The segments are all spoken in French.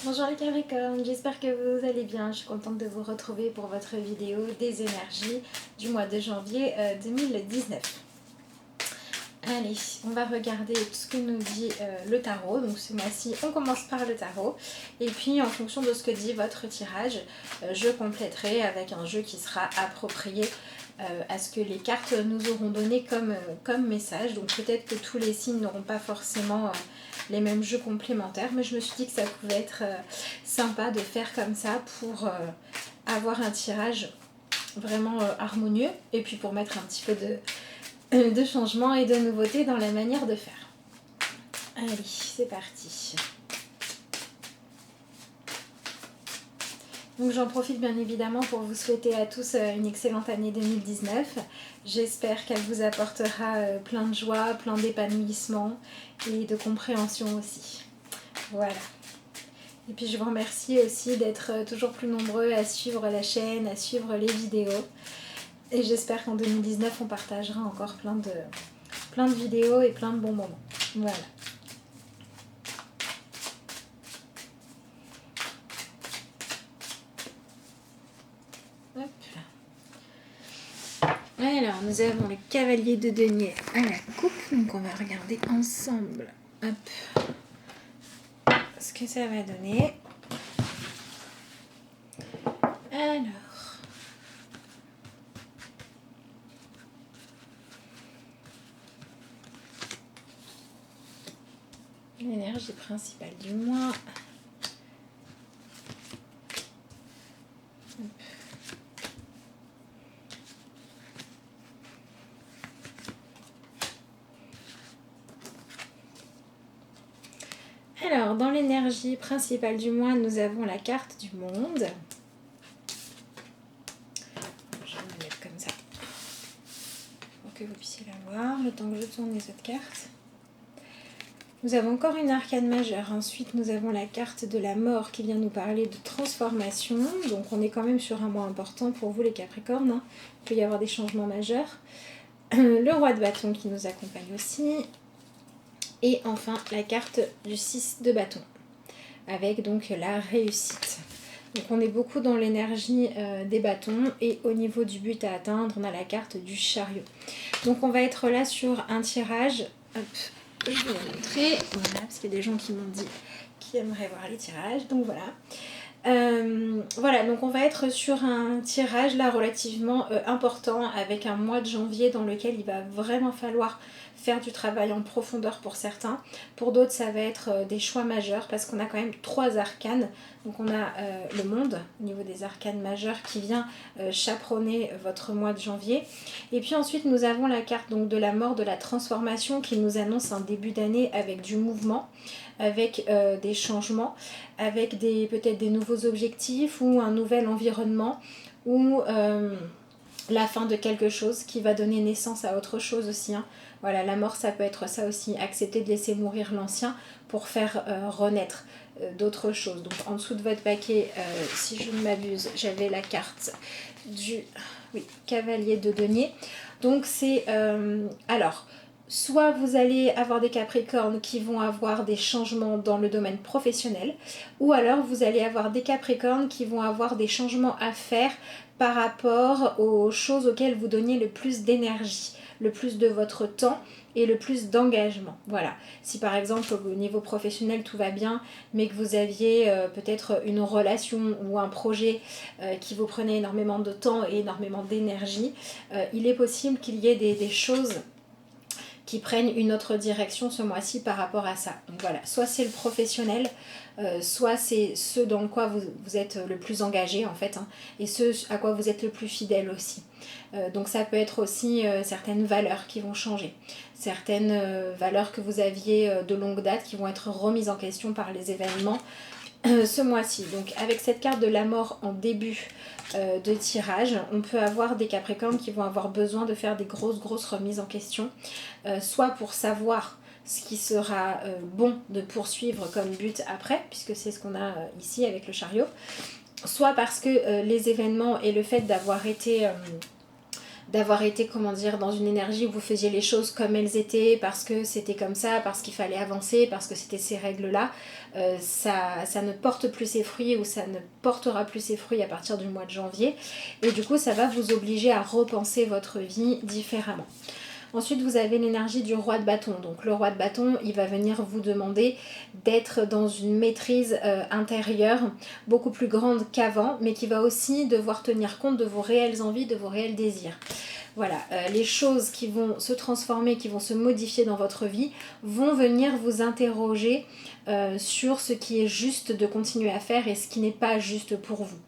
Bonjour les Capricornes, j'espère que vous allez bien. Je suis contente de vous retrouver pour votre vidéo des énergies du mois de janvier 2019. Allez, on va regarder tout ce que nous dit le tarot. Donc ce mois-ci, on commence par le tarot. Et puis en fonction de ce que dit votre tirage, je compléterai avec un jeu qui sera approprié à ce que les cartes nous auront donné comme message. Donc peut-être que tous les signes n'auront pas forcément les mêmes jeux complémentaires, mais je me suis dit que ça pouvait être sympa de faire comme ça pour avoir un tirage vraiment harmonieux et puis pour mettre un petit peu de changement et de nouveauté dans la manière de faire. Allez, c'est parti. Donc j'en profite bien évidemment pour vous souhaiter à tous une excellente année 2019. J'espère qu'elle vous apportera plein de joie, plein d'épanouissement et de compréhension aussi. Voilà. Et puis je vous remercie aussi d'être toujours plus nombreux à suivre la chaîne, à suivre les vidéos. Et j'espère qu'en 2019 on partagera encore plein de vidéos et plein de bons moments. Voilà. Alors, nous avons le cavalier de denier à la coupe. Donc, on va regarder ensemble ce que ça va donner. Alors, l'énergie principale du mois. Alors, dans l'énergie principale du mois, nous avons la carte du monde. Je vais la mettre comme ça pour que vous puissiez la voir, le temps que je tourne les autres cartes. Nous avons encore une arcane majeure. Ensuite, nous avons la carte de la mort qui vient nous parler de transformation. Donc, on est quand même sur un mois important pour vous les Capricornes, hein. Il peut y avoir des changements majeurs. Le roi de bâton qui nous accompagne aussi. Et enfin, la carte du 6 de bâton, avec donc la réussite. Donc on est beaucoup dans l'énergie des bâtons, et au niveau du but à atteindre, on a la carte du chariot. Donc on va être là sur un tirage. Hop, je vais vous montrer. Voilà, parce qu'il y a des gens qui m'ont dit qu'ils aimeraient voir les tirages. Donc voilà. Voilà, donc on va être sur un tirage là relativement important, avec un mois de janvier dans lequel il va vraiment falloir faire du travail en profondeur pour certains. Pour d'autres, ça va être des choix majeurs, parce qu'on a quand même 3 arcanes. Donc on a le monde au niveau des arcanes majeures qui vient chaperonner votre mois de janvier. Et puis ensuite nous avons la carte donc de la mort, de la transformation, qui nous annonce un début d'année avec du mouvement, avec des changements, avec peut-être des nouveaux objectifs ou un nouvel environnement, ou la fin de quelque chose qui va donner naissance à autre chose aussi, hein. Voilà, la mort, ça peut être ça aussi, accepter de laisser mourir l'ancien pour faire renaître d'autres choses. Donc en dessous de votre paquet, si je ne m'abuse, j'avais la carte du cavalier de denier. Donc c'est alors, soit vous allez avoir des Capricornes qui vont avoir des changements dans le domaine professionnel, ou alors vous allez avoir des Capricornes qui vont avoir des changements à faire par rapport aux choses auxquelles vous donniez le plus d'énergie, le plus de votre temps et le plus d'engagement. Voilà. Si par exemple au niveau professionnel tout va bien, mais que vous aviez peut-être une relation ou un projet qui vous prenait énormément de temps et énormément d'énergie, il est possible qu'il y ait des choses qui prennent une autre direction ce mois-ci par rapport à ça. Donc voilà, soit c'est le professionnel, soit c'est ce dans quoi vous êtes le plus engagé en fait, hein, et ce à quoi vous êtes le plus fidèle aussi. Donc ça peut être aussi certaines valeurs qui vont changer, certaines valeurs que vous aviez de longue date qui vont être remises en question par les événements ce mois-ci. Donc avec cette carte de la mort en début de tirage, on peut avoir des Capricornes qui vont avoir besoin de faire des grosses remises en question, soit pour savoir ce qui sera bon de poursuivre comme but après, puisque c'est ce qu'on a ici avec le chariot, soit parce que les événements et le fait d'avoir été d'avoir été, comment dire, dans une énergie où vous faisiez les choses comme elles étaient, parce que c'était comme ça, parce qu'il fallait avancer, parce que c'était ces règles-là, ça ne porte plus ses fruits ou ça ne portera plus ses fruits à partir du mois de janvier. Et du coup, ça va vous obliger à repenser votre vie différemment. Ensuite, vous avez l'énergie du roi de bâton. Donc le roi de bâton, il va venir vous demander d'être dans une maîtrise intérieure beaucoup plus grande qu'avant, mais qui va aussi devoir tenir compte de vos réelles envies, de vos réels désirs. Voilà, les choses qui vont se transformer, qui vont se modifier dans votre vie, vont venir vous interroger sur ce qui est juste de continuer à faire et ce qui n'est pas juste pour vous.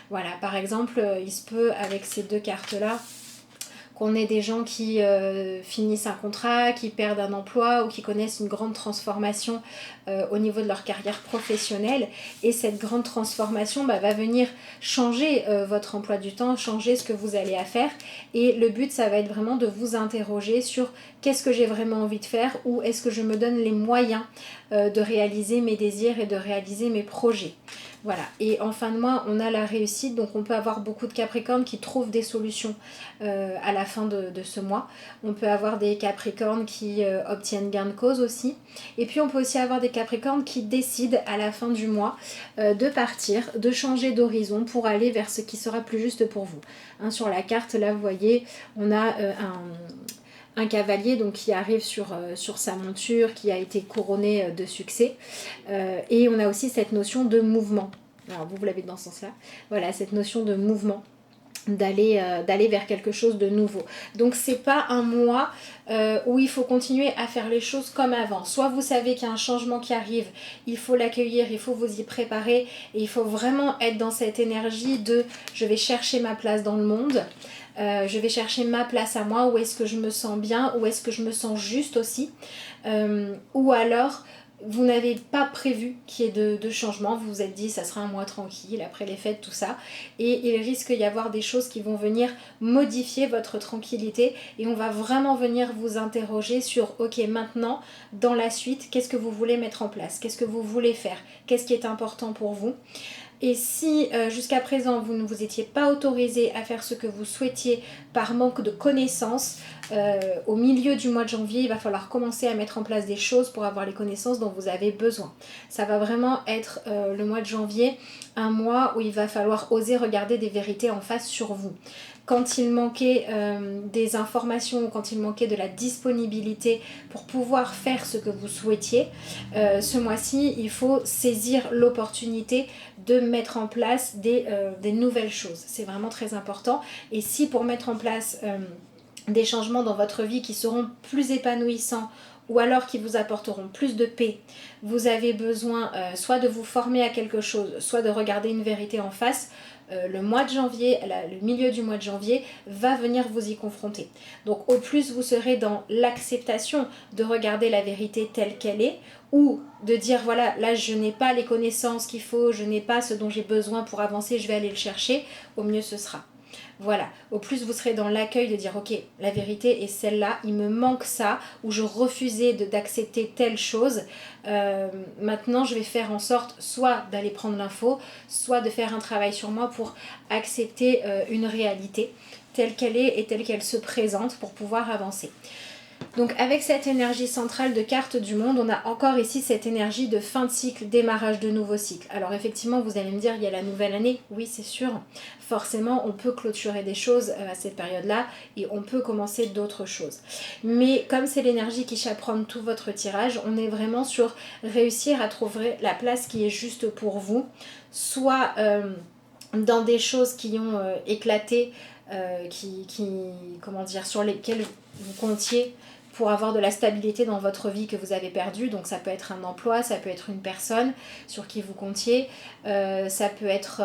Voilà, par exemple, il se peut avec ces deux cartes-là, qu'on ait des gens qui finissent un contrat, qui perdent un emploi ou qui connaissent une grande transformation au niveau de leur carrière professionnelle. Et cette grande transformation va venir changer votre emploi du temps, changer ce que vous allez à faire. Et le but, ça va être vraiment de vous interroger sur qu'est-ce que j'ai vraiment envie de faire ou est-ce que je me donne les moyens de réaliser mes désirs et de réaliser mes projets. Voilà, et en fin de mois, on a la réussite, donc on peut avoir beaucoup de Capricornes qui trouvent des solutions à la fin de ce mois. On peut avoir des Capricornes qui obtiennent gain de cause aussi. Et puis on peut aussi avoir des Capricornes qui décident à la fin du mois de partir, de changer d'horizon pour aller vers ce qui sera plus juste pour vous. Hein, sur la carte, là, vous voyez, on a un cavalier donc, qui arrive sur sa monture, qui a été couronné de succès. Et on a aussi cette notion de mouvement. Alors vous l'avez dans ce sens-là. Voilà, cette notion de mouvement, d'aller vers quelque chose de nouveau. Donc c'est pas un mois où il faut continuer à faire les choses comme avant. Soit vous savez qu'il y a un changement qui arrive, il faut l'accueillir, il faut vous y préparer, et il faut vraiment être dans cette énergie de je vais chercher ma place dans le monde. Je vais chercher ma place à moi, où est-ce que je me sens bien, où est-ce que je me sens juste aussi, ou alors vous n'avez pas prévu qu'il y ait de changement, vous vous êtes dit ça sera un mois tranquille après les fêtes, tout ça, et il risque d'y avoir des choses qui vont venir modifier votre tranquillité, et on va vraiment venir vous interroger sur ok, maintenant dans la suite, qu'est-ce que vous voulez mettre en place, qu'est-ce que vous voulez faire, qu'est-ce qui est important pour vous. Et si jusqu'à présent vous ne vous étiez pas autorisé à faire ce que vous souhaitiez par manque de connaissances, au milieu du mois de janvier, il va falloir commencer à mettre en place des choses pour avoir les connaissances dont vous avez besoin. Ça va vraiment être le mois de janvier, un mois où il va falloir oser regarder des vérités en face sur vous. Quand il manquait des informations, quand il manquait de la disponibilité pour pouvoir faire ce que vous souhaitiez, ce mois-ci, il faut saisir l'opportunité de mettre en place des nouvelles choses. C'est vraiment très important. Et si pour mettre en place des changements dans votre vie qui seront plus épanouissants ou alors qui vous apporteront plus de paix, vous avez besoin soit de vous former à quelque chose, soit de regarder une vérité en face, le mois de janvier, le milieu du mois de janvier va venir vous y confronter. Donc au plus vous serez dans l'acceptation de regarder la vérité telle qu'elle est, ou de dire voilà, là je n'ai pas les connaissances qu'il faut, je n'ai pas ce dont j'ai besoin pour avancer, je vais aller le chercher, au mieux ce sera. Voilà, au plus vous serez dans l'accueil de dire ok, la vérité est celle-là, il me manque ça, ou je refusais d'accepter telle chose, maintenant je vais faire en sorte soit d'aller prendre l'info, soit de faire un travail sur moi pour accepter une réalité telle qu'elle est et telle qu'elle se présente pour pouvoir avancer. Donc avec cette énergie centrale de carte du monde, on a encore ici cette énergie de fin de cycle, démarrage de nouveau cycle. Alors effectivement, vous allez me dire, il y a la nouvelle année. Oui, c'est sûr. Forcément, on peut clôturer des choses à cette période-là et on peut commencer d'autres choses. Mais comme c'est l'énergie qui chaperonne tout votre tirage, on est vraiment sur réussir à trouver la place qui est juste pour vous, soit dans des choses qui ont éclaté, comment dire, sur lesquelles vous comptiez pour avoir de la stabilité dans votre vie que vous avez perdue. Donc ça peut être un emploi, ça peut être une personne sur qui vous comptiez, ça peut être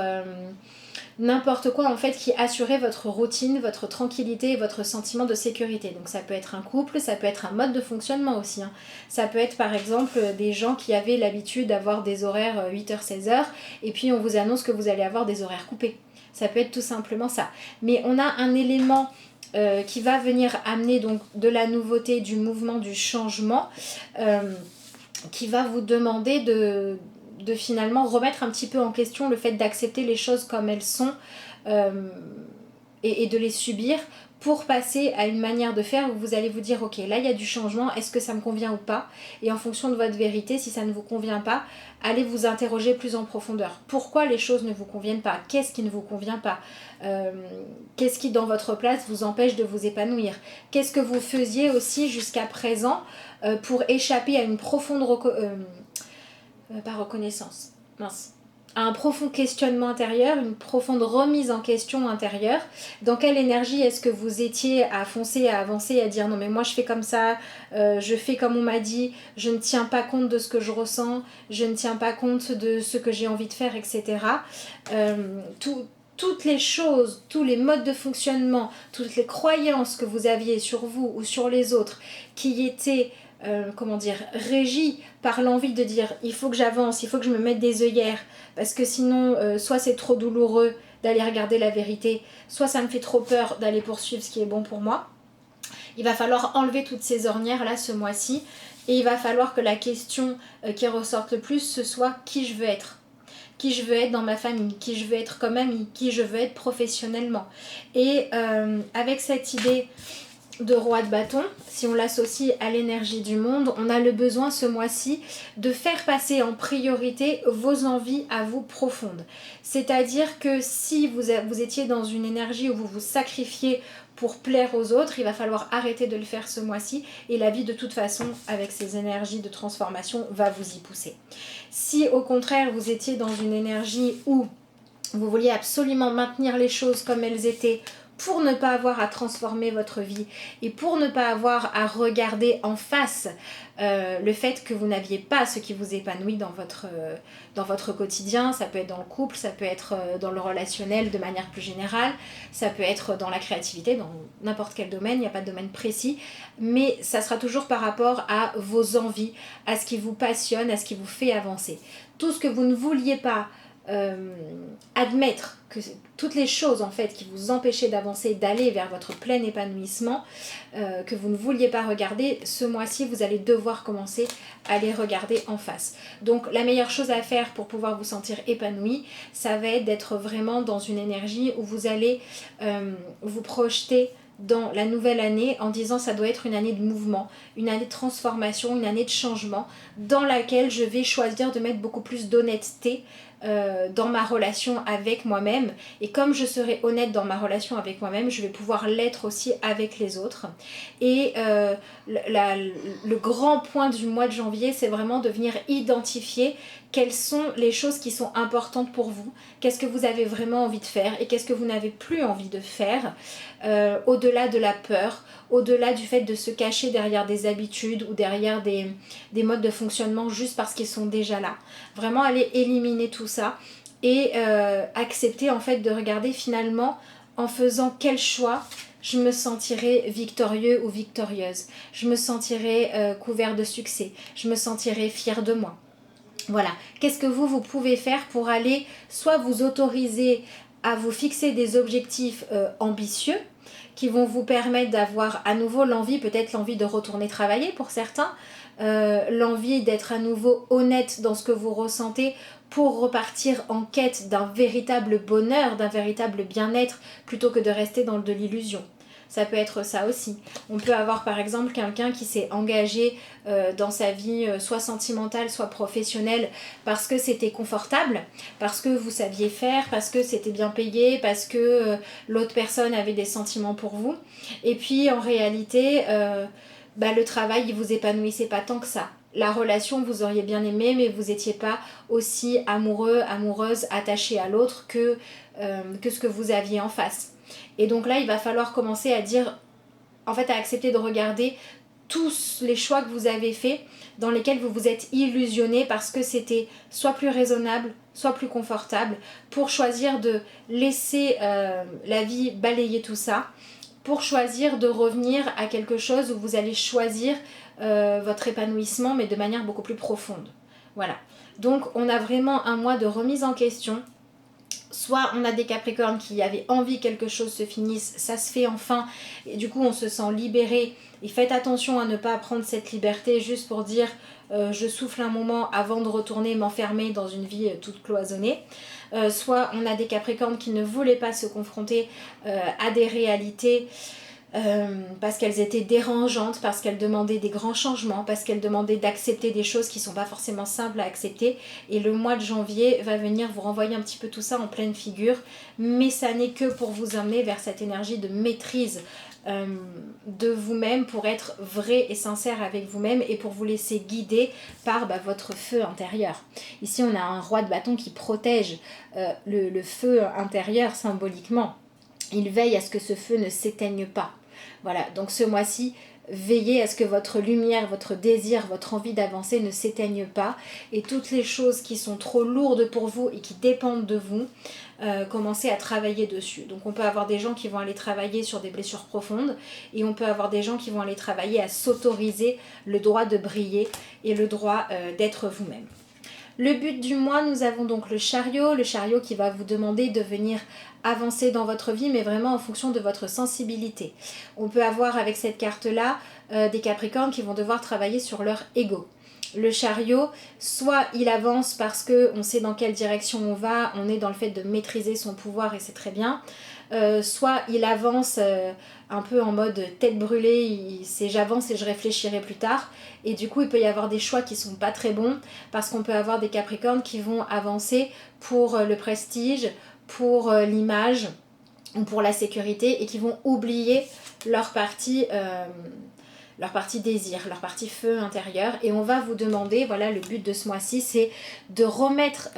n'importe quoi en fait qui assurait votre routine, votre tranquillité et votre sentiment de sécurité. Donc ça peut être un couple, ça peut être un mode de fonctionnement aussi. Hein. Ça peut être par exemple des gens qui avaient l'habitude d'avoir des horaires 8h-16h et puis on vous annonce que vous allez avoir des horaires coupés. Ça peut être tout simplement ça. Mais on a un élément qui va venir amener donc de la nouveauté, du mouvement, du changement, qui va vous demander de finalement remettre un petit peu en question le fait d'accepter les choses comme elles sont et de les subir pour passer à une manière de faire où vous allez vous dire ok, là il y a du changement, est-ce que ça me convient ou pas? Et en fonction de votre vérité, si ça ne vous convient pas, allez vous interroger plus en profondeur. Pourquoi les choses ne vous conviennent pas? Qu'est-ce qui ne vous convient pas? Qu'est-ce qui dans votre place vous empêche de vous épanouir? Qu'est-ce que vous faisiez aussi jusqu'à présent pour échapper à une profonde pas reconnaissance, mince, à un profond questionnement intérieur, une profonde remise en question intérieure? Dans quelle énergie est-ce que vous étiez à foncer, à avancer, à dire non mais moi je fais comme ça, je fais comme on m'a dit, je ne tiens pas compte de ce que je ressens, je ne tiens pas compte de ce que j'ai envie de faire, etc. Toutes les choses, tous les modes de fonctionnement, toutes les croyances que vous aviez sur vous ou sur les autres qui étaient régie par l'envie de dire il faut que j'avance, il faut que je me mette des œillères parce que sinon soit c'est trop douloureux d'aller regarder la vérité, soit ça me fait trop peur d'aller poursuivre ce qui est bon pour moi. Il va falloir enlever toutes ces ornières là ce mois-ci et il va falloir que la question qui ressorte le plus ce soit qui je veux être. Qui je veux être dans ma famille, qui je veux être comme amie, qui je veux être professionnellement. Et avec cette idée de roi de bâton, si on l'associe à l'énergie du monde, on a le besoin ce mois-ci de faire passer en priorité vos envies à vous profondes. C'est-à-dire que si vous étiez dans une énergie où vous vous sacrifiez pour plaire aux autres, il va falloir arrêter de le faire ce mois-ci et la vie de toute façon avec ces énergies de transformation va vous y pousser. Si au contraire vous étiez dans une énergie où vous vouliez absolument maintenir les choses comme elles étaient pour ne pas avoir à transformer votre vie et pour ne pas avoir à regarder en face le fait que vous n'aviez pas ce qui vous épanouit dans votre quotidien, ça peut être dans le couple, ça peut être dans le relationnel de manière plus générale, ça peut être dans la créativité, dans n'importe quel domaine, il n'y a pas de domaine précis, mais ça sera toujours par rapport à vos envies, à ce qui vous passionne, à ce qui vous fait avancer. Tout ce que vous ne vouliez pas admettre, que toutes les choses en fait qui vous empêchaient d'avancer, d'aller vers votre plein épanouissement, que vous ne vouliez pas regarder, ce mois-ci vous allez devoir commencer à les regarder en face. Donc la meilleure chose à faire pour pouvoir vous sentir épanoui, ça va être d'être vraiment dans une énergie où vous allez vous projeter dans la nouvelle année en disant ça doit être une année de mouvement, une année de transformation, une année de changement dans laquelle je vais choisir de mettre beaucoup plus d'honnêteté dans ma relation avec moi-même, et comme je serai honnête dans ma relation avec moi-même, je vais pouvoir l'être aussi avec les autres. Et le grand point du mois de janvier, c'est vraiment de venir identifier quelles sont les choses qui sont importantes pour vous, qu'est-ce que vous avez vraiment envie de faire et qu'est-ce que vous n'avez plus envie de faire, au-delà de la peur, au-delà du fait de se cacher derrière des habitudes ou derrière des modes de fonctionnement juste parce qu'ils sont déjà là. Vraiment aller éliminer tout ça et accepter en fait de regarder finalement en faisant quel choix je me sentirai victorieux ou victorieuse, je me sentirai couvert de succès, je me sentirai fière de moi. Voilà, qu'est-ce que vous pouvez faire pour aller soit vous autoriser à vous fixer des objectifs ambitieux qui vont vous permettre d'avoir à nouveau l'envie, peut-être l'envie de retourner travailler pour certains, l'envie d'être à nouveau honnête dans ce que vous ressentez pour repartir en quête d'un véritable bonheur, d'un véritable bien-être plutôt que de rester dans de l'illusion. Ça peut être ça aussi. On peut avoir par exemple quelqu'un qui s'est engagé dans sa vie soit sentimentale, soit professionnelle parce que c'était confortable, parce que vous saviez faire, parce que c'était bien payé, parce que l'autre personne avait des sentiments pour vous. Et puis en réalité, le travail, il vous épanouissait pas tant que ça. La relation, vous auriez bien aimé, mais vous n'étiez pas aussi amoureux, amoureuse, attaché à l'autre que ce que vous aviez en face. Et donc là, il va falloir commencer à dire, en fait, à accepter de regarder tous les choix que vous avez faits dans lesquels vous vous êtes illusionné parce que c'était soit plus raisonnable, soit plus confortable, pour choisir de laisser la vie balayer tout ça, pour choisir de revenir à quelque chose où vous allez choisir votre épanouissement, mais de manière beaucoup plus profonde. Voilà. Donc, on a vraiment un mois de remise en question. Soit on a des Capricornes qui avaient envie que quelque chose se finisse, ça se fait enfin, et du coup on se sent libéré. Et faites attention à ne pas prendre cette liberté juste pour dire je souffle un moment avant de retourner m'enfermer dans une vie toute cloisonnée. Soit on a des Capricornes qui ne voulaient pas se confronter à des réalités parce qu'elles étaient dérangeantes, parce qu'elles demandaient des grands changements, parce qu'elles demandaient d'accepter des choses qui ne sont pas forcément simples à accepter. Et le mois de janvier va venir vous renvoyer un petit peu tout ça en pleine figure, mais ça n'est que pour vous amener vers cette énergie de maîtrise de vous-même, pour être vrai et sincère avec vous-même et pour vous laisser guider par votre feu intérieur. Ici on a un roi de bâton qui protège le feu intérieur symboliquement. Il veille à ce que ce feu ne s'éteigne pas. Voilà, donc ce mois-ci, veillez à ce que votre lumière, votre désir, votre envie d'avancer ne s'éteigne pas. Et toutes les choses qui sont trop lourdes pour vous et qui dépendent de vous, commencez à travailler dessus. Donc on peut avoir des gens qui vont aller travailler sur des blessures profondes et on peut avoir des gens qui vont aller travailler à s'autoriser le droit de briller et le droit d'être vous-même. Le but du mois, nous avons donc le chariot qui va vous demander de venir avancer dans votre vie, mais vraiment en fonction de votre sensibilité. On peut avoir avec cette carte-là des Capricornes qui vont devoir travailler sur leur ego. Le chariot, soit il avance parce qu'on sait dans quelle direction on va, on est dans le fait de maîtriser son pouvoir et c'est très bien. Soit il avance un peu en mode tête brûlée, c'est j'avance et je réfléchirai plus tard. Et du coup, il peut y avoir des choix qui sont pas très bons parce qu'on peut avoir des Capricornes qui vont avancer pour le prestige, pour l'image ou pour la sécurité et qui vont oublier leur partie désir, leur partie feu intérieur. Et on va vous demander, voilà, le but de ce mois-ci, c'est de remettre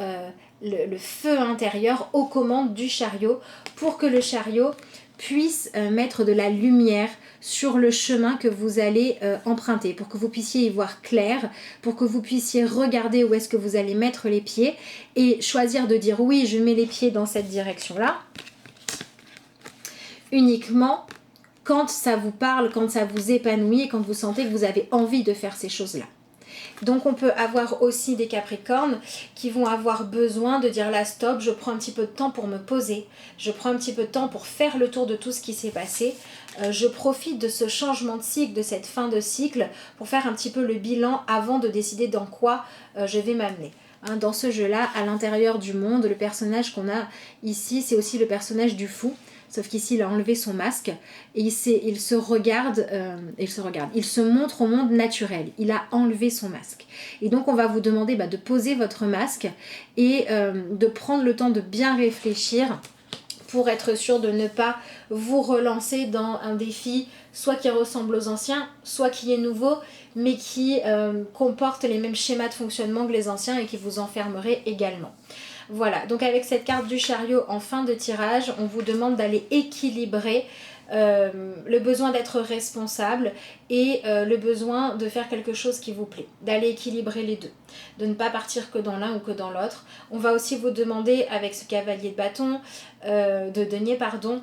le feu intérieur aux commandes du chariot pour que le chariot puisse mettre de la lumière sur le chemin que vous allez emprunter, pour que vous puissiez y voir clair, pour que vous puissiez regarder où est-ce que vous allez mettre les pieds et choisir de dire oui, je mets les pieds dans cette direction-là, uniquement quand ça vous parle, quand ça vous épanouit et quand vous sentez que vous avez envie de faire ces choses-là. Donc on peut avoir aussi des Capricornes qui vont avoir besoin de dire là stop, je prends un petit peu de temps pour me poser, je prends un petit peu de temps pour faire le tour de tout ce qui s'est passé, je profite de ce changement de cycle, de cette fin de cycle pour faire un petit peu le bilan avant de décider dans quoi je vais m'amener. Dans ce jeu-là, à l'intérieur du monde, le personnage qu'on a ici, c'est aussi le personnage du fou. Sauf qu'ici, il a enlevé son masque et il se montre au monde naturel. Il a enlevé son masque. Et donc, on va vous demander de poser votre masque et de prendre le temps de bien réfléchir pour être sûr de ne pas vous relancer dans un défi soit qui ressemble aux anciens, soit qui est nouveau, mais qui comporte les mêmes schémas de fonctionnement que les anciens et qui vous enfermerait également. Voilà, donc avec cette carte du chariot en fin de tirage, on vous demande d'aller équilibrer le besoin d'être responsable et le besoin de faire quelque chose qui vous plaît, d'aller équilibrer les deux, de ne pas partir que dans l'un ou que dans l'autre. On va aussi vous demander avec ce cavalier de bâton, de denier pardon,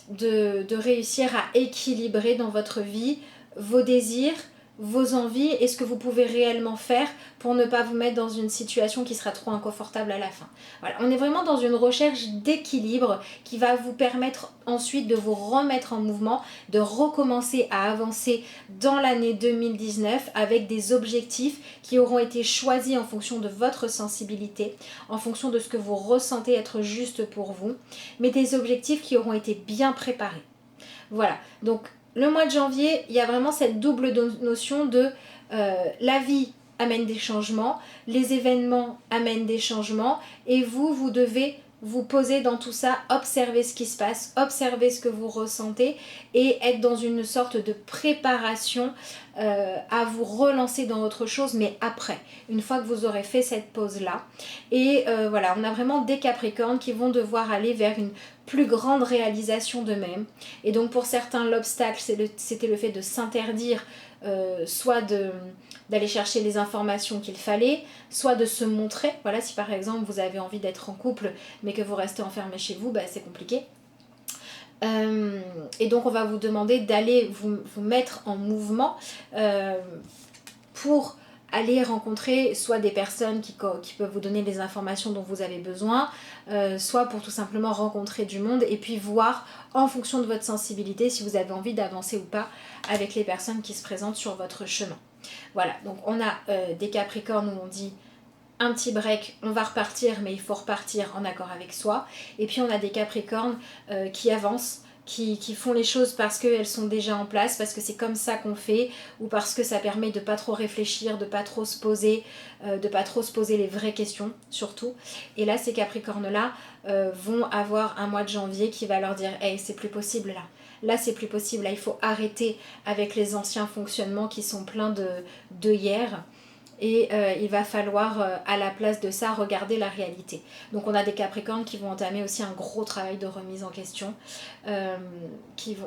de réussir à équilibrer dans votre vie vos désirs, vos envies et ce que vous pouvez réellement faire pour ne pas vous mettre dans une situation qui sera trop inconfortable à la fin. Voilà, on est vraiment dans une recherche d'équilibre qui va vous permettre ensuite de vous remettre en mouvement, de recommencer à avancer dans l'année 2019 avec des objectifs qui auront été choisis en fonction de votre sensibilité, en fonction de ce que vous ressentez être juste pour vous, mais des objectifs qui auront été bien préparés. Voilà, donc le mois de janvier, il y a vraiment cette double notion de la vie amène des changements, les événements amènent des changements et vous devez vous poser dans tout ça, observer ce qui se passe, observer ce que vous ressentez et être dans une sorte de préparation à vous relancer dans autre chose, mais après, une fois que vous aurez fait cette pause-là. Et voilà, on a vraiment des Capricornes qui vont devoir aller vers une plus grande réalisation d'eux-mêmes. Et donc pour certains, l'obstacle, c'était le fait de s'interdire soit d'aller chercher les informations qu'il fallait, soit de se montrer. Voilà, si par exemple vous avez envie d'être en couple mais que vous restez enfermé chez vous, c'est compliqué. Et donc on va vous demander d'aller vous mettre en mouvement pour aller rencontrer soit des personnes qui peuvent vous donner les informations dont vous avez besoin, soit pour tout simplement rencontrer du monde et puis voir en fonction de votre sensibilité si vous avez envie d'avancer ou pas avec les personnes qui se présentent sur votre chemin. Voilà, donc on a des Capricornes où on dit un petit break, on va repartir, mais il faut repartir en accord avec soi. Et puis on a des Capricornes qui avancent, qui font les choses parce qu'elles sont déjà en place, parce que c'est comme ça qu'on fait, ou parce que ça permet de pas trop réfléchir, de pas trop se poser les vraies questions surtout. Et là, ces Capricornes-là vont avoir un mois de janvier qui va leur dire « Hey, c'est plus possible là ». Là, c'est plus possible. Là, il faut arrêter avec les anciens fonctionnements qui sont pleins de hier. Et il va falloir, à la place de ça, regarder la réalité. Donc on a des Capricornes qui vont entamer aussi un gros travail de remise en question.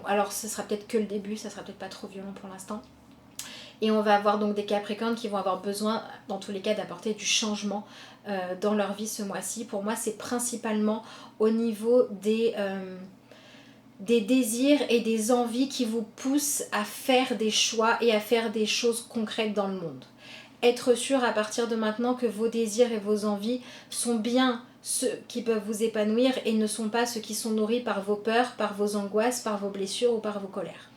Alors ce sera peut-être que le début, ça sera peut-être pas trop violent pour l'instant. Et on va avoir donc des Capricornes qui vont avoir besoin, dans tous les cas, d'apporter du changement dans leur vie ce mois-ci. Pour moi, c'est principalement au niveau des désirs et des envies qui vous poussent à faire des choix et à faire des choses concrètes dans le monde. Être sûr à partir de maintenant que vos désirs et vos envies sont bien ceux qui peuvent vous épanouir et ne sont pas ceux qui sont nourris par vos peurs, par vos angoisses, par vos blessures ou par vos colères.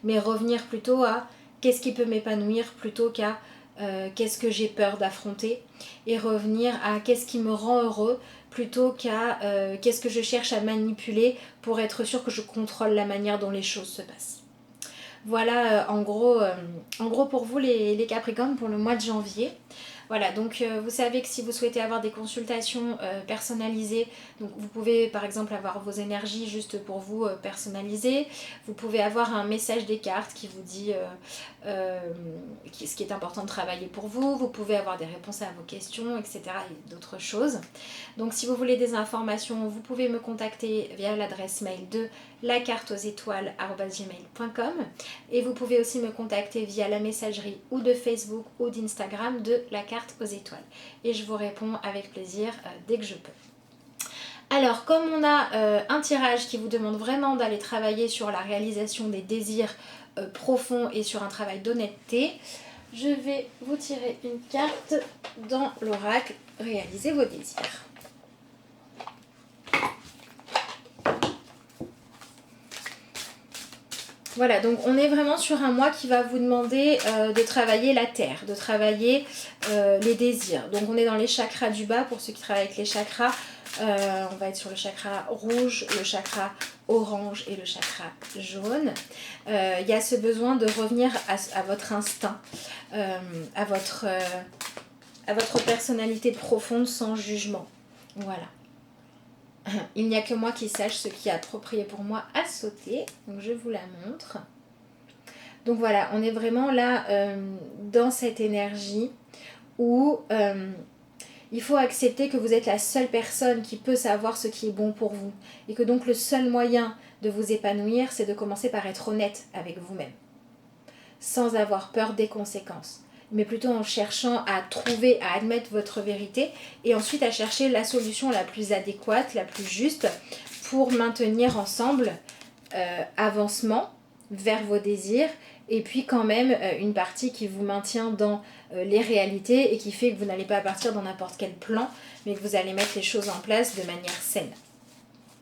Mais revenir plutôt à qu'est-ce qui peut m'épanouir plutôt qu'à qu'est-ce que j'ai peur d'affronter, et revenir à qu'est-ce qui me rend heureux plutôt qu'à qu'est-ce que je cherche à manipuler pour être sûr que je contrôle la manière dont les choses se passent. Voilà en gros pour vous les Capricornes pour le mois de janvier. Voilà, donc vous savez que si vous souhaitez avoir des consultations personnalisées, donc vous pouvez par exemple avoir vos énergies juste pour vous personnalisées. Vous pouvez avoir un message des cartes qui vous dit ce qui est important de travailler pour vous. Vous pouvez avoir des réponses à vos questions, etc. et d'autres choses. Donc si vous voulez des informations, vous pouvez me contacter via l'adresse mail de lacarteauxétoiles@gmail.com, et vous pouvez aussi me contacter via la messagerie ou de Facebook ou d'Instagram de la carte aux étoiles, et je vous réponds avec plaisir dès que je peux. Alors comme on a un tirage qui vous demande vraiment d'aller travailler sur la réalisation des désirs profonds et sur un travail d'honnêteté, je vais vous tirer une carte dans l'oracle Réalisez vos désirs. Voilà, donc on est vraiment sur un mois qui va vous demander de travailler la terre, de travailler les désirs. Donc on est dans les chakras du bas, pour ceux qui travaillent avec les chakras. On va être sur le chakra rouge, le chakra orange et le chakra jaune. Il y a ce besoin de revenir à votre instinct, à votre personnalité profonde sans jugement. Voilà. Il n'y a que moi qui sache ce qui est approprié pour moi à sauter. Donc je vous la montre. Donc voilà, on est vraiment là dans cette énergie où il faut accepter que vous êtes la seule personne qui peut savoir ce qui est bon pour vous. Et que donc le seul moyen de vous épanouir, c'est de commencer par être honnête avec vous-même. Sans avoir peur des conséquences. Mais plutôt en cherchant à trouver, à admettre votre vérité, et ensuite à chercher la solution la plus adéquate, la plus juste, pour maintenir ensemble avancement vers vos désirs, et puis quand même une partie qui vous maintient dans les réalités et qui fait que vous n'allez pas partir dans n'importe quel plan, mais que vous allez mettre les choses en place de manière saine.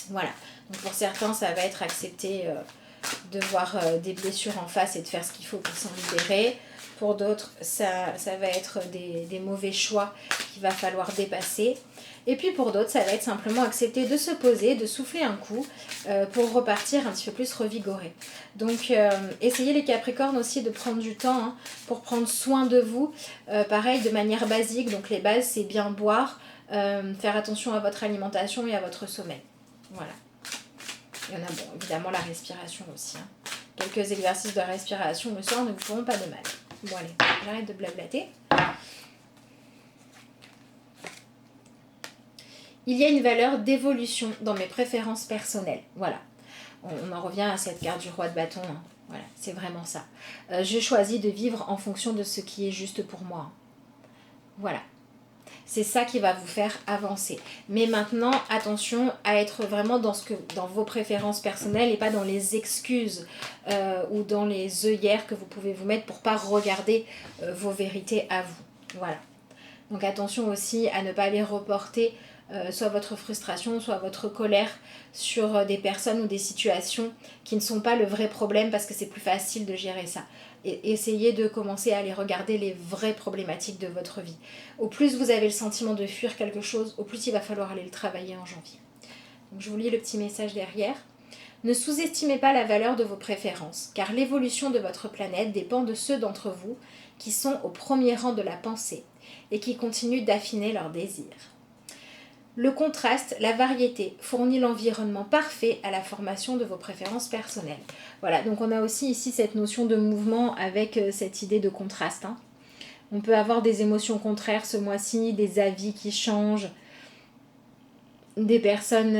Voilà, donc pour certains ça va être accepter de voir des blessures en face et de faire ce qu'il faut pour s'en libérer. Pour d'autres, ça va être des mauvais choix qu'il va falloir dépasser. Et puis pour d'autres, ça va être simplement accepter de se poser, de souffler un coup pour repartir un petit peu plus revigoré. Donc essayez les Capricornes aussi de prendre du temps pour prendre soin de vous. Pareil, de manière basique, donc les bases, c'est bien boire, faire attention à votre alimentation et à votre sommeil. Voilà. Il y en a, bon, évidemment, la respiration aussi. Quelques exercices de respiration le soir ne vous feront pas de mal. Bon allez, j'arrête de blablater. Il y a une valeur d'évolution dans mes préférences personnelles. Voilà. On en revient à cette carte du roi de bâton. Voilà, c'est vraiment ça. Je choisis de vivre en fonction de ce qui est juste pour moi. Voilà. C'est ça qui va vous faire avancer. Mais maintenant, attention à être vraiment dans vos préférences personnelles et pas dans les excuses ou dans les œillères que vous pouvez vous mettre pour ne pas regarder vos vérités à vous. Voilà. Donc attention aussi à ne pas aller reporter soit votre frustration, soit votre colère sur des personnes ou des situations qui ne sont pas le vrai problème, parce que c'est plus facile de gérer ça. Et essayez de commencer à aller regarder les vraies problématiques de votre vie. Au plus vous avez le sentiment de fuir quelque chose, au plus il va falloir aller le travailler en janvier. Donc je vous lis le petit message derrière. Ne sous-estimez pas la valeur de vos préférences, car l'évolution de votre planète dépend de ceux d'entre vous qui sont au premier rang de la pensée et qui continuent d'affiner leurs désirs. Le contraste, la variété, fournit l'environnement parfait à la formation de vos préférences personnelles. Voilà, donc on a aussi ici cette notion de mouvement avec cette idée de contraste. On peut avoir des émotions contraires ce mois-ci, des avis qui changent, des personnes,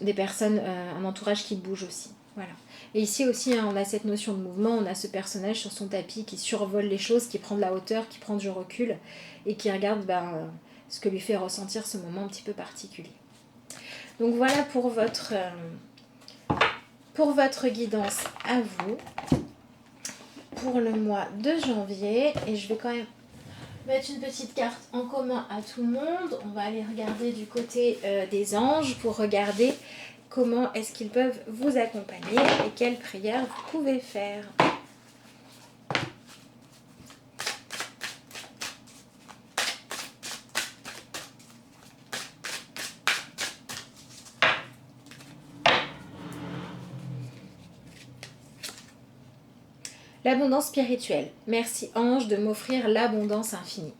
un entourage qui bouge aussi. Voilà. Et ici aussi, on a cette notion de mouvement, on a ce personnage sur son tapis qui survole les choses, qui prend de la hauteur, qui prend du recul et qui regarde ce que lui fait ressentir ce moment un petit peu particulier. Donc voilà pour votre guidance à vous pour le mois de janvier. Et je vais quand même mettre une petite carte en commun à tout le monde. On va aller regarder du côté des anges pour regarder comment est-ce qu'ils peuvent vous accompagner et quelles prières vous pouvez faire. L'abondance spirituelle. Merci ange de m'offrir l'abondance infinie.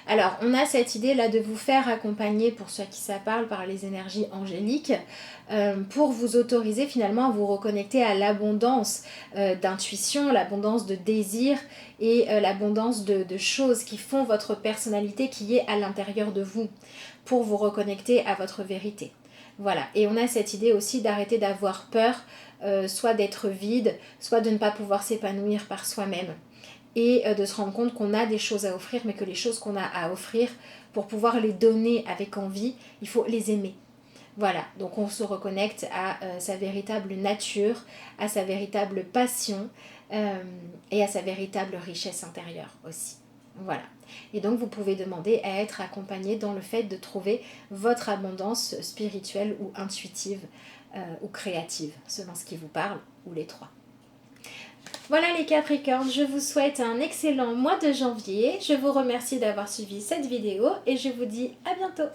Alors, on a cette idée là de vous faire accompagner, pour ceux à qui ça parle, par les énergies angéliques, pour vous autoriser finalement à vous reconnecter à l'abondance d'intuition, l'abondance de désir et l'abondance de choses qui font votre personnalité qui est à l'intérieur de vous, pour vous reconnecter à votre vérité. Voilà, et on a cette idée aussi d'arrêter d'avoir peur, soit d'être vide, soit de ne pas pouvoir s'épanouir par soi-même. Et de se rendre compte qu'on a des choses à offrir, mais que les choses qu'on a à offrir, pour pouvoir les donner avec envie, il faut les aimer. Voilà, donc on se reconnecte à sa véritable nature, à sa véritable passion et à sa véritable richesse intérieure aussi. Voilà. Et donc vous pouvez demander à être accompagné dans le fait de trouver votre abondance spirituelle ou intuitive ou créative, selon ce qui vous parle, ou les trois. Voilà les Capricornes, je vous souhaite un excellent mois de janvier. Je vous remercie d'avoir suivi cette vidéo et je vous dis à bientôt.